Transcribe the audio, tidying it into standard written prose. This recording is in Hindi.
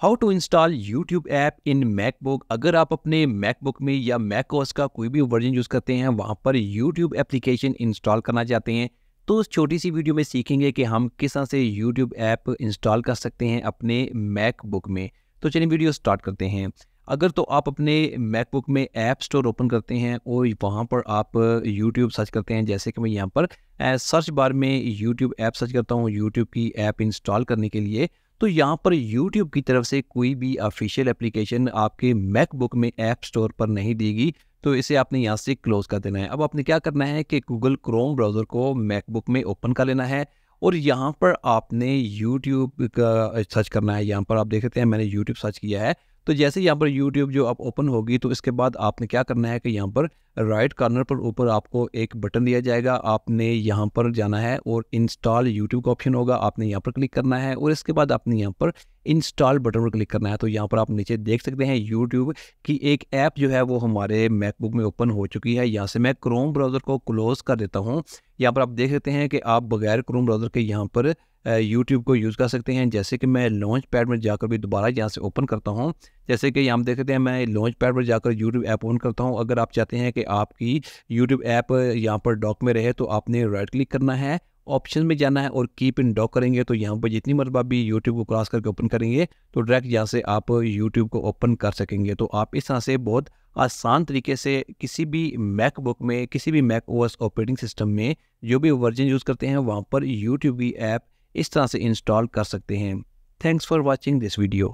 How to install YouTube app in MacBook. अगर आप अपने मैकबुक में या मैक ओएस का कोई भी वर्जन यूज़ करते हैं, वहाँ पर यूट्यूब एप्लीकेशन इंस्टॉल करना चाहते हैं, तो उस छोटी सी वीडियो में सीखेंगे कि हम किस तरह से यूट्यूब ऐप इंस्टॉल कर सकते हैं अपने मैकबुक में। तो चलिए वीडियो स्टार्ट करते हैं। अगर तो आप अपने मैकबुक में ऐप स्टोर ओपन करते हैं और वहाँ पर आप यूट्यूब सर्च करते हैं, जैसे कि मैं यहाँ पर सर्च बार में यूट्यूब ऐप सर्च करता हूँ यूट्यूब की ऐप इंस्टॉल करने के लिए, तो यहाँ पर यूट्यूब की तरफ से कोई भी ऑफिशियल एप्लीकेशन आपके मैकबुक में ऐप स्टोर पर नहीं देगी। तो इसे आपने यहाँ से क्लोज कर देना है। अब आपने क्या करना है कि गूगल क्रोम ब्राउज़र को मैकबुक में ओपन कर लेना है और यहाँ पर आपने यूट्यूब का सर्च करना है। यहाँ पर आप देख सकते हैं मैंने यूट्यूब सर्च किया है। तो जैसे यहाँ पर यूट्यूब जो आप ओपन होगी, तो इसके बाद आपने क्या करना है कि यहाँ पर राइट कॉर्नर पर ऊपर आपको एक बटन दिया जाएगा। आपने यहाँ पर जाना है और इंस्टॉल यूट्यूब का ऑप्शन होगा, आपने यहाँ पर क्लिक करना है और इसके बाद आपने यहाँ पर इंस्टॉल बटन पर क्लिक करना है। तो यहाँ पर आप नीचे देख सकते हैं यूट्यूब की एक ऐप जो है वो हमारे मैकबुक में ओपन हो चुकी है। यहाँ से मैं क्रोम ब्राउज़र को क्लोज कर देता हूँ। यहाँ पर आप देख सकते हैं कि आप बगैर क्रोम ब्राउज़र के यहाँ पर यूट्यूब को यूज़ कर सकते हैं। जैसे कि मैं लॉन्च पैड में जाकर भी दोबारा यहाँ से ओपन करता हूँ। जैसे कि यहाँ देख सकते हैं मैं लॉन्च पैड पर जाकर यूट्यूब ऐप ओपन करता हूँ। अगर आप चाहते हैं कि आपकी यूट्यूब ऐप यहाँ पर डॉक में रहे, तो आपने राइट क्लिक करना है, ऑप्शन में जाना है और कीप इन डॉक करेंगे। तो यहाँ पर जितनी मरतबा भी यूट्यूब को क्रॉस करके ओपन करेंगे, तो डायरेक्ट यहाँ से आप यूट्यूब को ओपन कर सकेंगे। तो आप इस तरह से बहुत आसान तरीके से किसी भी मैकबुक में, किसी भी मैक ओएस ऑपरेटिंग सिस्टम में जो भी वर्जन यूज़ करते हैं, वहाँ पर यूट्यूब की ऐप इस तरह से इंस्टॉल कर सकते हैं। Thanks for watching this video.